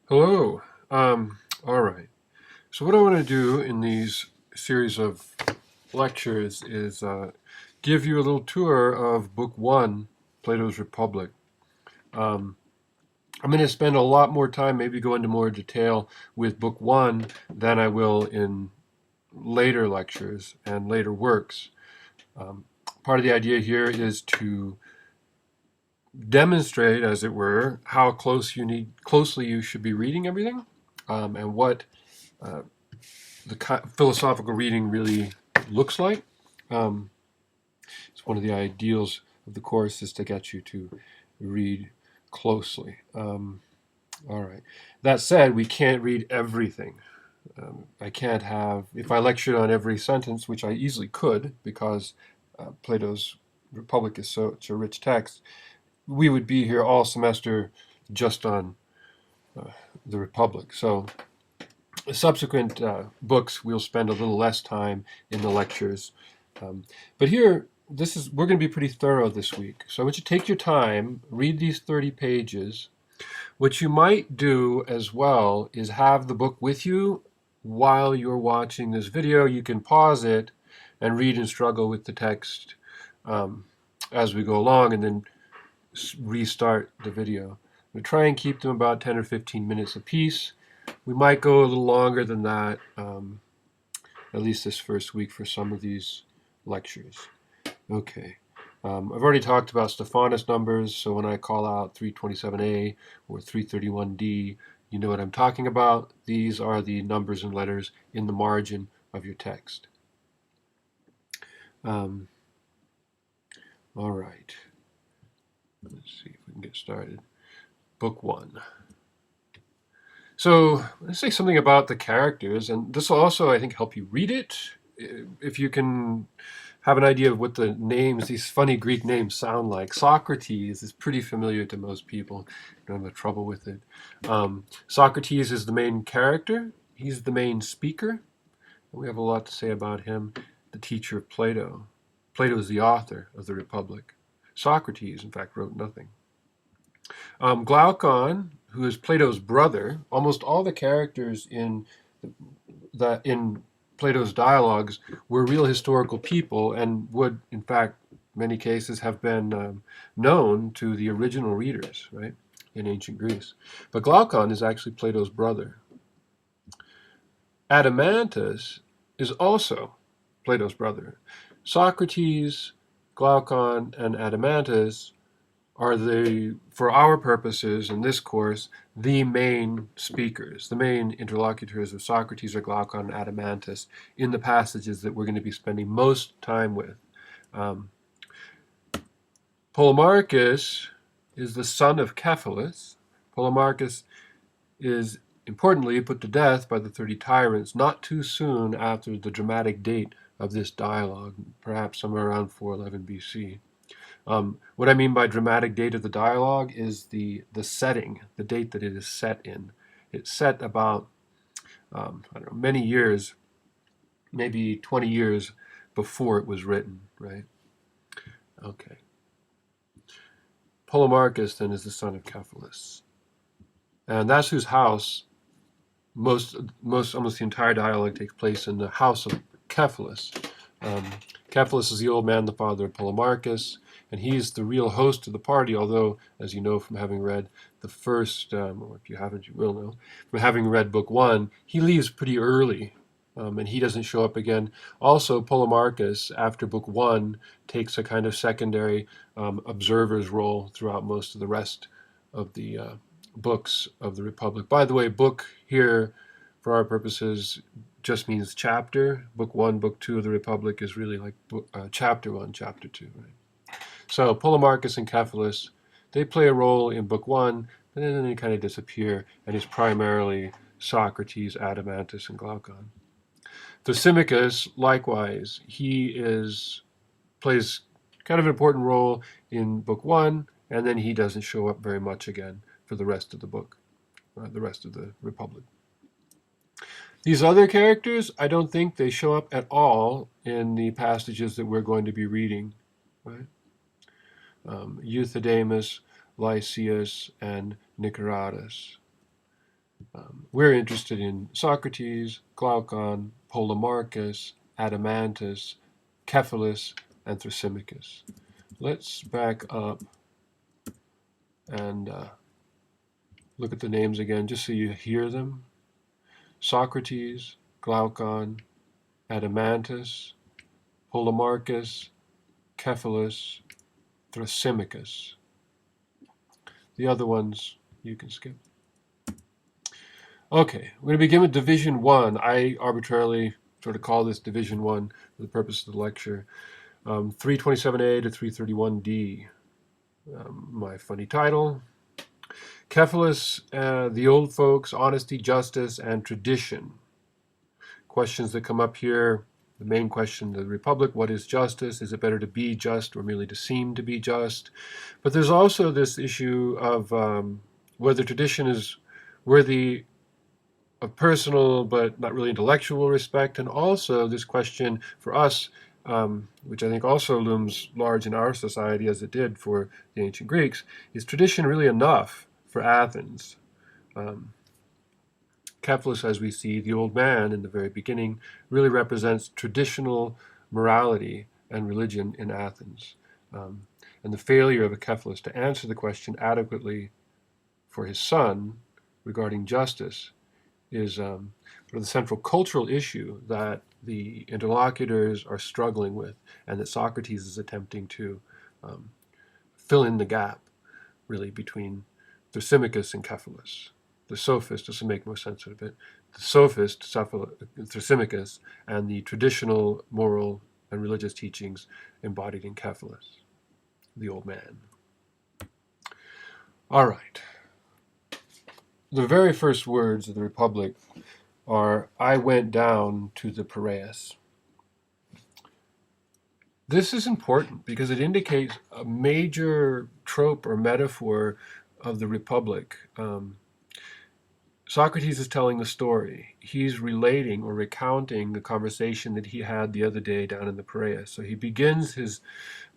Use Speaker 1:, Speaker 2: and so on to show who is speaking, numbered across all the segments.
Speaker 1: Hello. All right. So what I want to do in these series of lectures is give you a little tour of Book One, Plato's Republic. Um, I'm going to spend a lot more time, maybe go into more detail with Book One than I will in later lectures and later works. Um, Part of the idea here is to demonstrate, as it were, how closely you should be reading everything, and what uh, the philosophical reading really looks like. Um, it's one of the ideals of the course is to get you to read closely. All right. That said, we can't read everything. I can't have, if I lectured on every sentence, which I easily could, because Plato's Republic is such a rich text, we would be here all semester just on uh, the Republic. So subsequent books, we'll spend a little less time in the lectures. But here, we're going to be pretty thorough this week. So I want you to take your time, read these 30 pages. What you might do as well is have the book with you while you're watching this video. You can pause it and read and struggle with the text um, as we go along, and then restart the video. We try and keep them about 10 or 15 minutes apiece. We might go a little longer than that, at least this first week for some of these lectures. Okay. I've already talked about Stephanus numbers, so when I call out 327a or 331d, you know what I'm talking about. These are the numbers and letters in the margin of your text. Um, all right. Let's see if we can get started. Book 1. So let's say something about the characters, and this will also, I think, help you read it. If you can have an idea of what the names, these funny Greek names, sound like. Socrates is pretty familiar to most people. Don't have trouble with it. Socrates is the main character. He's the main speaker. We have a lot to say about him. The teacher of Plato. Plato is the author of the Republic. Socrates, in fact, wrote nothing. Glaucon, who is Plato's brother, almost all the characters in Plato's dialogues were real historical people and would, in fact, many cases have been known to the original readers, right, in ancient Greece. But Glaucon is actually Plato's brother. Adeimantus is also Plato's brother. Socrates, Glaucon, and Adeimantus are for our purposes in this course, the main speakers, the main interlocutors of Socrates or Glaucon and Adeimantus in the passages that we're going to be spending most time with. Um, Polemarchus is the son of Cephalus. Polemarchus is importantly put to death by the 30 tyrants not too soon after the dramatic date of this dialogue, perhaps somewhere around 411 BC. What I mean by dramatic date of the dialogue is the setting, the date that it is set in. It's set about, I don't know, many years, maybe 20 years before it was written, right? Okay. Polemarchus then is the son of Cephalus. And that's whose house almost the entire dialogue takes place in the house of Cephalus. Um, Cephalus is the old man, the father of Polemarchus, and he's the real host of the party, although, as you know from having read the first, or if you haven't, you will know, from having read Book 1, he leaves pretty early, and he doesn't show up again. Also, Polemarchus, after Book 1, takes a kind of secondary observer's role throughout most of the rest of the books of the Republic. By the way, book here, for our purposes, just means chapter. Book 1, Book 2 of the Republic is really like chapter 1, chapter 2. Right? So Polemarchus and Cephalus, they play a role in Book 1, and then they kind of disappear, and it's primarily Socrates, Adeimantus, and Glaucon. Thrasymachus, likewise, plays kind of an important role in Book 1, and then he doesn't show up very much again for the rest of the book, the rest of the Republic. These other characters, I don't think they show up at all in the passages that we're going to be reading. Right? Euthydemus, Lysias, and Niceratus. We're interested in Socrates, Glaucon, Polemarchus, Adeimantus, Cephalus, and Thrasymachus. Let's back up and look at the names again, just so you hear them. Socrates, Glaucon, Adeimantus, Polemarchus, Cephalus, Thrasymachus. The other ones you can skip. Okay, we're going to begin with Division 1. I arbitrarily sort of call this Division 1 for the purpose of the lecture. 327A to 331D. My funny title. Cephalus, the old folks, honesty, justice, and tradition. Questions that come up here. The main question, the Republic, what is justice? Is it better to be just or merely to seem to be just? But there's also this issue of whether tradition is worthy of personal but not really intellectual respect, and also this question for us, which I think also looms large in our society as it did for the ancient Greeks, is tradition really enough for Athens? Cephalus, as we see, the old man in the very beginning, really represents traditional morality and religion in Athens. And the failure of Cephalus to answer the question adequately for his son regarding justice is sort of the central cultural issue that the interlocutors are struggling with, and that Socrates is attempting to fill in the gap, really, between Thrasymachus and Cephalus. The sophist, just to make more sense of it, the sophist, Thrasymachus, and the traditional moral and religious teachings embodied in Cephalus, the old man. All right. The very first words of the Republic are, I went down to the Piraeus. This is important because it indicates a major trope or metaphor of the Republic. Socrates is telling the story. He's relating or recounting the conversation that he had the other day down in the Piraeus. So he begins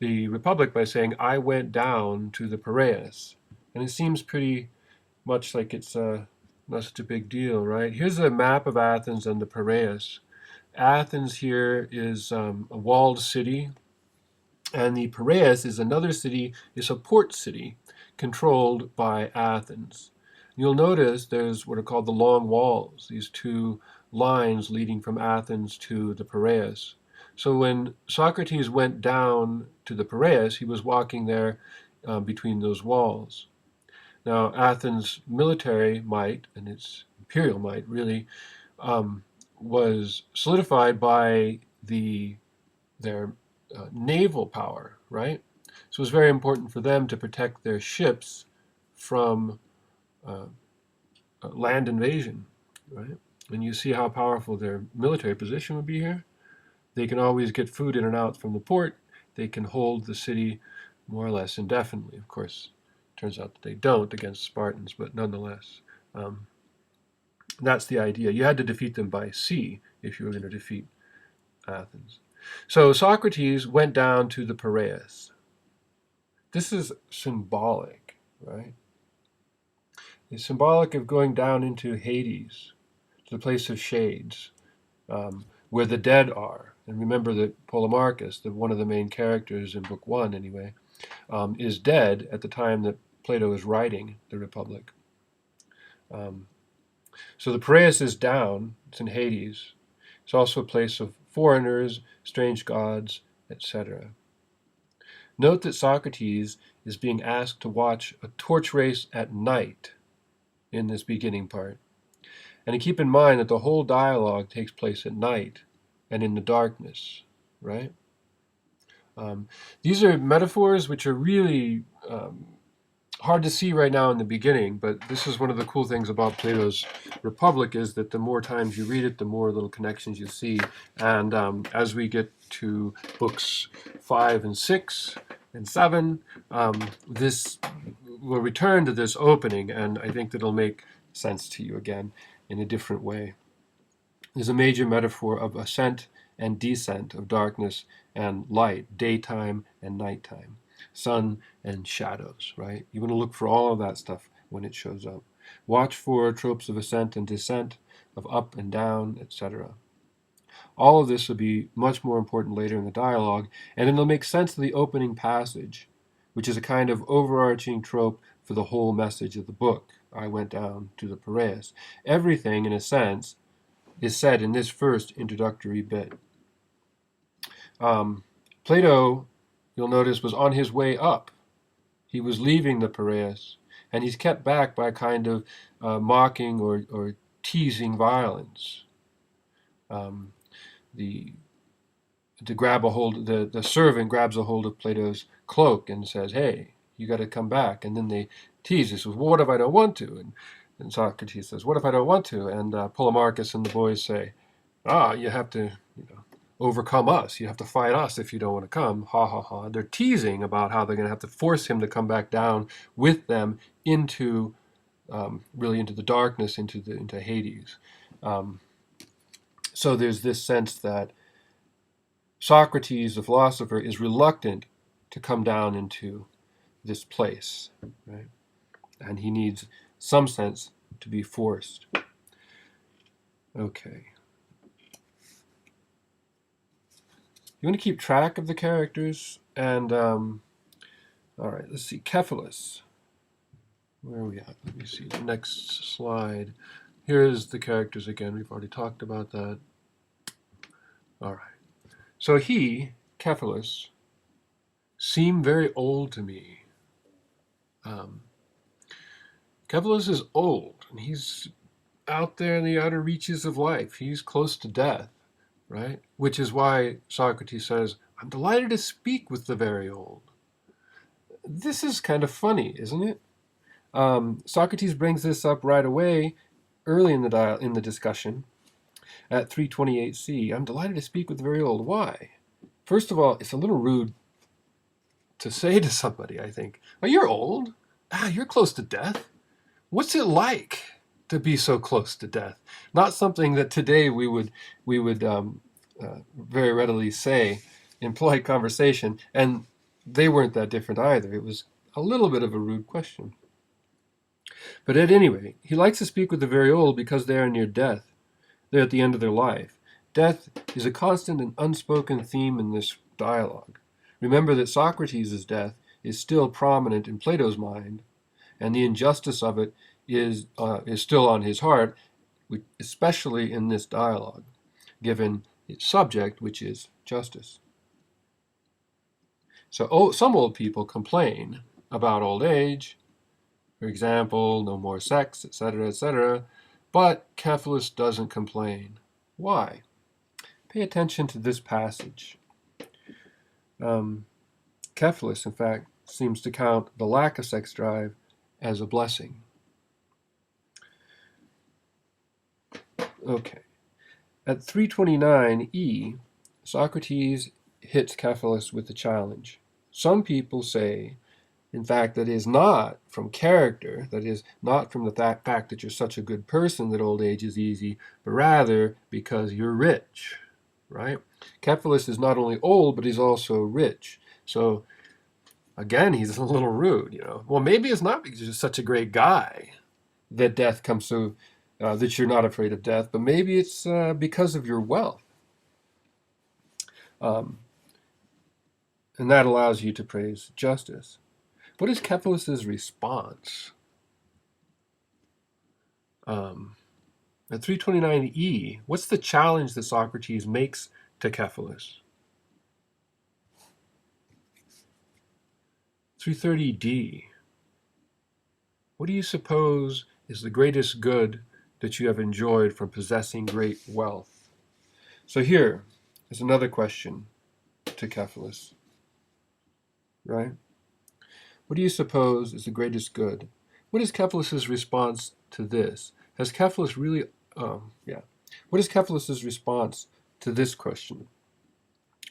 Speaker 1: the Republic by saying, I went down to the Piraeus. And it seems pretty much like it's not such a big deal, right? Here's a map of Athens and the Piraeus. Athens here is a walled city, and the Piraeus is another city, it's a port city controlled by Athens. You'll notice there's what are called the long walls, these two lines leading from Athens to the Piraeus. So when Socrates went down to the Piraeus, he was walking there between those walls. Now, Athens' military might and its imperial might really was solidified by their naval power, right? So it was very important for them to protect their ships from land invasion, right? And you see how powerful their military position would be here. They can always get food in and out from the port. They can hold the city more or less indefinitely. Of course, it turns out that they don't against Spartans, but nonetheless, that's the idea. You had to defeat them by sea if you were going to defeat Athens. So Socrates went down to the Piraeus. This is symbolic, right? It's symbolic of going down into Hades, to the place of shades, where the dead are. And remember that Polemarchus, one of the main characters in Book 1 anyway, is dead at the time that Plato is writing the Republic. So the Piraeus is down, it's in Hades. It's also a place of foreigners, strange gods, etc. Note that Socrates is being asked to watch a torch race at night in this beginning part. And keep in mind that the whole dialogue takes place at night and in the darkness, right? These are metaphors which are really hard to see right now in the beginning, but this is one of the cool things about Plato's Republic, is that the more times you read it, the more little connections you see. And as we get to books 5 and 6 and 7, this will return to this opening, and I think that it'll make sense to you again in a different way. There's a major metaphor of ascent and descent, of darkness and light, daytime and nighttime, sun and shadows, right? You want to look for all of that stuff when it shows up. Watch for tropes of ascent and descent, of up and down, etc. All of this will be much more important later in the dialogue, and it'll make sense of the opening passage, which is a kind of overarching trope for the whole message of the book. I went down to the Piraeus. Everything, in a sense, is said in this first introductory bit. Plato, you'll notice, was on his way up. He was leaving the Piraeus, and he's kept back by a kind of mocking or teasing violence. The servant grabs a hold of Plato's cloak and says, "Hey, you got to come back." And then they tease. He says, "Well, what if I don't want to?" And Socrates says, "What if I don't want to?" And Polemarchus and the boys say, "You have to, overcome us. You have to fight us if you don't want to come." Ha ha ha. They're teasing about how they're going to have to force him to come back down with them into, really into the darkness, into Hades. So there's this sense that Socrates, the philosopher, is reluctant to come down into this place, right? And he needs some sense to be forced. Okay. You want to keep track of the characters, and all right, let's see. Cephalus. Where are we at? Let me see the next slide. Here's the characters again. We've already talked about that. All right. So he, Cephalus, seemed very old to me. Cephalus is old, and he's out there in the outer reaches of life. He's close to death, right? Which is why Socrates says, "I'm delighted to speak with the very old." This is kind of funny, isn't it? Socrates brings this up right away, early in the discussion, at 328c. "I'm delighted to speak with the very old." Why? First of all, it's a little rude to say to somebody, I think, "Oh, you're old. You're close to death. What's it like to be so close to death?" Not something that today we would very readily say in polite conversation, and they weren't that different either. It was a little bit of a rude question. But at any rate, he likes to speak with the very old because they are near death. They're at the end of their life. Death is a constant and unspoken theme in this dialogue. Remember that Socrates' death is still prominent in Plato's mind, and the injustice of it is still on his heart, especially in this dialogue, given its subject, which is justice. So some old people complain about old age, for example, no more sex, etc., etc., but Cephalus doesn't complain. Why? Pay attention to this passage. Cephalus, in fact, seems to count the lack of sex drive as a blessing. Okay. At 329e, Socrates hits Cephalus with a challenge. Some people say, in fact, that is not from character, that is not from the fact that you're such a good person that old age is easy, but rather because you're rich, right? Cephalus is not only old, but he's also rich. So, again, he's a little rude, Well, maybe it's not because you're such a great guy that death comes so, that you're not afraid of death, but maybe it's because of your wealth. And that allows you to praise justice. What is Cephalus' response? At 329e, what's the challenge that Socrates makes to Cephalus? 330d, what do you suppose is the greatest good that you have enjoyed from possessing great wealth? So here is another question to Cephalus, right? What do you suppose is the greatest good? What is Cephalus' response to this? Has Cephalus really, what is Cephalus' response to this question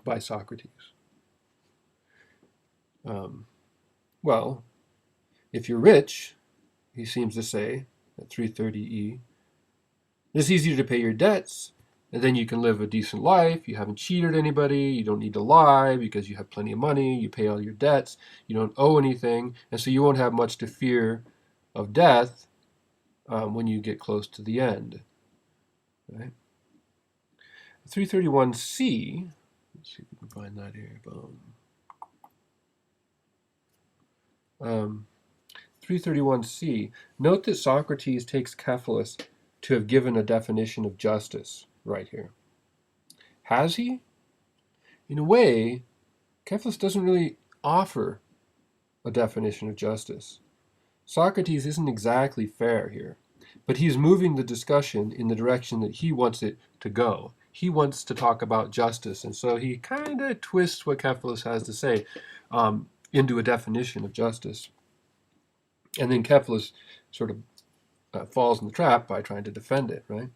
Speaker 1: by Socrates? Well, if you're rich, he seems to say at 330e, it's easier to pay your debts, and then you can live a decent life. You haven't cheated anybody. You don't need to lie because you have plenty of money. You pay all your debts. You don't owe anything, and so you won't have much to fear of death when you get close to the end. Right? 331c, let's see if we can find that here. Boom. 331c, note that Socrates takes Cephalus to have given a definition of justice right here. Has he? In a way, Cephalus doesn't really offer a definition of justice. Socrates isn't exactly fair here, but he's moving the discussion in the direction that he wants it to go. He wants to talk about justice, and so he kind of twists what Cephalus has to say into a definition of justice. And then Cephalus sort of falls in the trap by trying to defend it, right?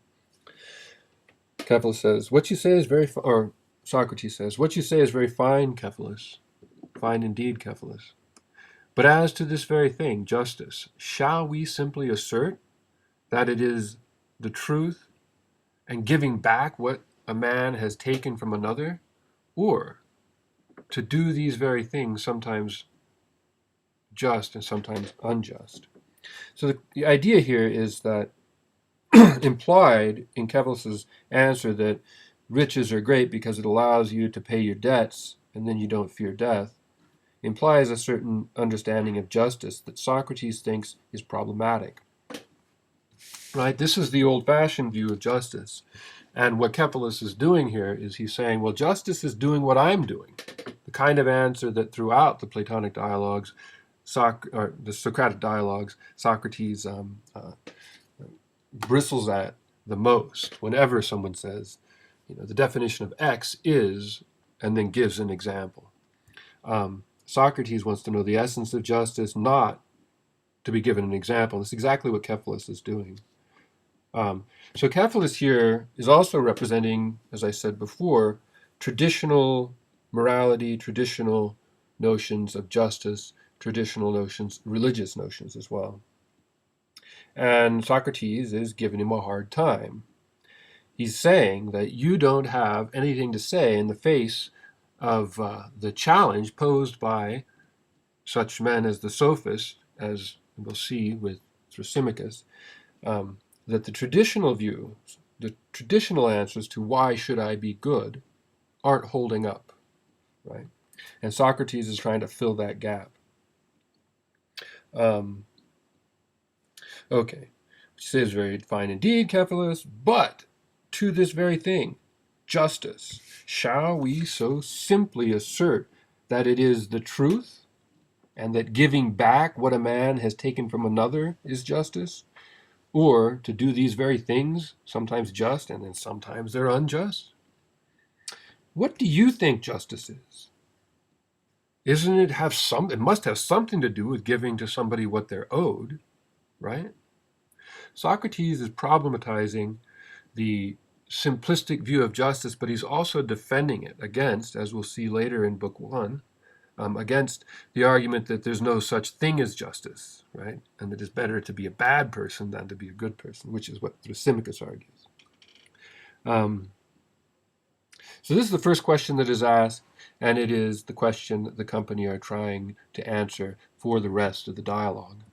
Speaker 1: Cephalus says, what you say is very, or Socrates says, what you say is very fine, Cephalus. Fine indeed, Cephalus. But as to this very thing, justice, shall we simply assert that it is the truth and giving back what a man has taken from another, or to do these very things sometimes just and sometimes unjust? So the idea here is that implied in Cephalus's answer that riches are great because it allows you to pay your debts and then you don't fear death, implies a certain understanding of justice that Socrates thinks is problematic. Right? This is the old-fashioned view of justice. And what Cephalus is doing here is he's saying, well, justice is doing what I'm doing. The kind of answer that throughout the Platonic dialogues, or the Socratic dialogues, Socrates bristles at the most whenever someone says, the definition of X is, and then gives an example. Socrates wants to know the essence of justice, not to be given an example. That's exactly what Cephalus is doing. So Cephalus here is also representing, as I said before, traditional morality, traditional notions of justice, traditional notions, religious notions as well. And Socrates is giving him a hard time. He's saying that you don't have anything to say in the face of the challenge posed by such men as the sophists, as we'll see with Thrasymachus, that the traditional view, the traditional answers to why should I be good, aren't holding up, right? And Socrates is trying to fill that gap. Okay, which says very fine indeed, Cephalus, but to this very thing, justice, shall we so simply assert that it is the truth, and that giving back what a man has taken from another is justice? Or to do these very things, sometimes just, and then sometimes they're unjust? What do you think justice is? Isn't it it must have something to do with giving to somebody what they're owed, right? Socrates is problematizing the simplistic view of justice, but he's also defending it against, as we'll see later in Book 1, against the argument that there's no such thing as justice, right? And that it's better to be a bad person than to be a good person, which is what Thrasymachus argues. So this is the first question that is asked, and it is the question that the company are trying to answer for the rest of the dialogue.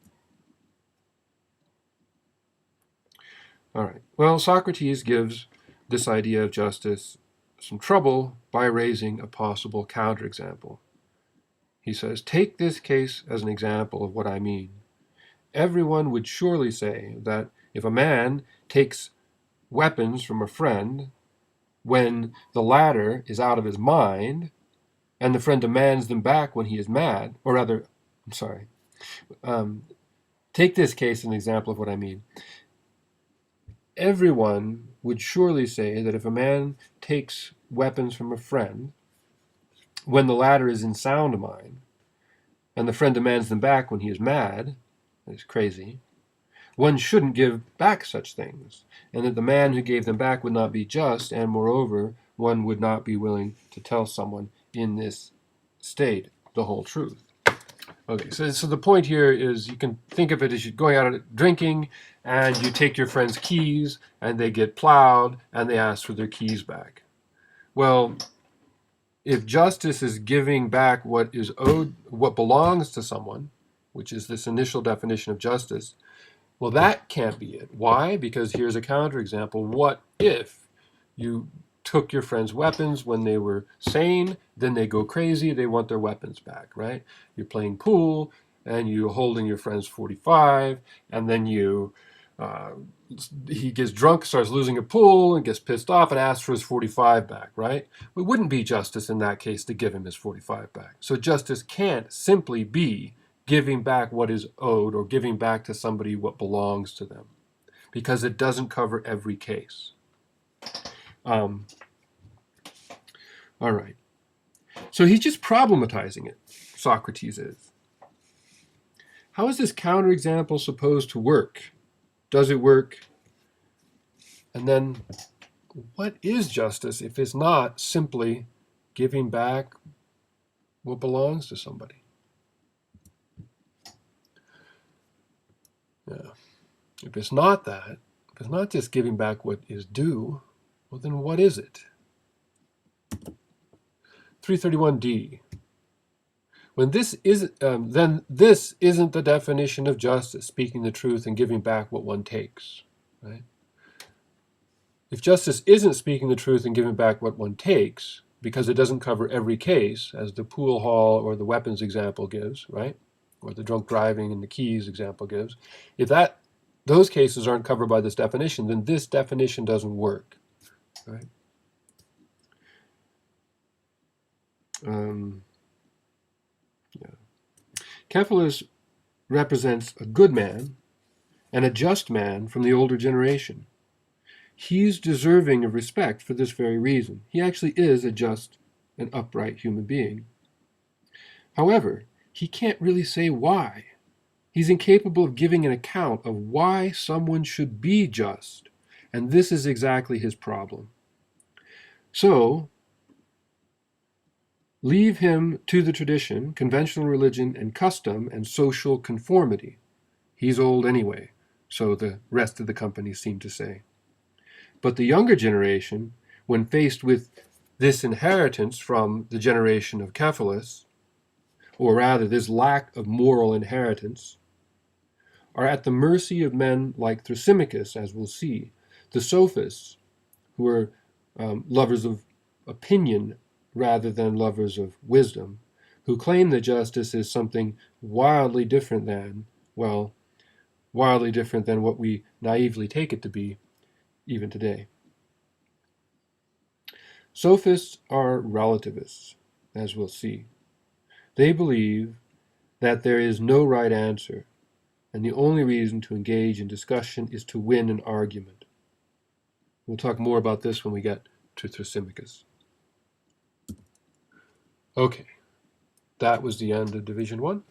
Speaker 1: All right. Well, Socrates gives this idea of justice some trouble by raising a possible counterexample. He says, take this case as an example of what I mean. Everyone would surely say that if a man takes weapons from a friend when the latter is out of his mind, and the friend demands them back when he is mad, or rather, I'm sorry, take this case as an example of what I mean. Everyone would surely say that if a man takes weapons from a friend when the latter is in sound mind, and the friend demands them back when he is mad, that is crazy, one shouldn't give back such things, and that the man who gave them back would not be just, and moreover, one would not be willing to tell someone in this state the whole truth. Okay, so the point here is you can think of it as you're going out drinking, and you take your friend's keys, and they get plowed, and they ask for their keys back. Well, if justice is giving back what is owed, what belongs to someone, which is this initial definition of justice, Well, that can't be it. Why? Because here's a counterexample. What if you took your friend's weapons when they were sane, then they go crazy, they want their weapons back, right? You're playing pool and you're holding your friend's 45, and then uh, he gets drunk, starts losing a pool, and gets pissed off and asks for his 45 back, right? It wouldn't be justice in that case to give him his 45 back. So justice can't simply be giving back what is owed or giving back to somebody what belongs to them, because it doesn't cover every case. All right. So he's just problematizing it, Socrates is. How is this counterexample supposed to work? Does it work? And then, what is justice if it's not simply giving back what belongs to somebody? Yeah. If it's not that, if it's not just giving back what is due, well, then what is it? 331D. When this is, then this isn't the definition of justice, speaking the truth and giving back what one takes, right? If justice isn't speaking the truth and giving back what one takes, because it doesn't cover every case, as the pool hall or the weapons example gives, right? Or the drunk driving and the keys example gives, if those cases aren't covered by this definition, then this definition doesn't work, right? Cephalus represents a good man and a just man from the older generation. He's deserving of respect for this very reason. He actually is a just and upright human being. However, he can't really say why. He's incapable of giving an account of why someone should be just, and this is exactly his problem. So, leave him to the tradition, conventional religion, and custom, and social conformity. He's old anyway, so the rest of the company seem to say. But the younger generation, when faced with this inheritance from the generation of Cephalus, or rather this lack of moral inheritance, are at the mercy of men like Thrasymachus, as we'll see, the sophists, who are lovers of opinion rather than lovers of wisdom, who claim that justice is something wildly different than what we naively take it to be even today. Sophists are relativists, as we'll see. They believe that there is no right answer, and the only reason to engage in discussion is to win an argument. We'll talk more about this when we get to Thrasymachus. Okay, that was the end of Division 1.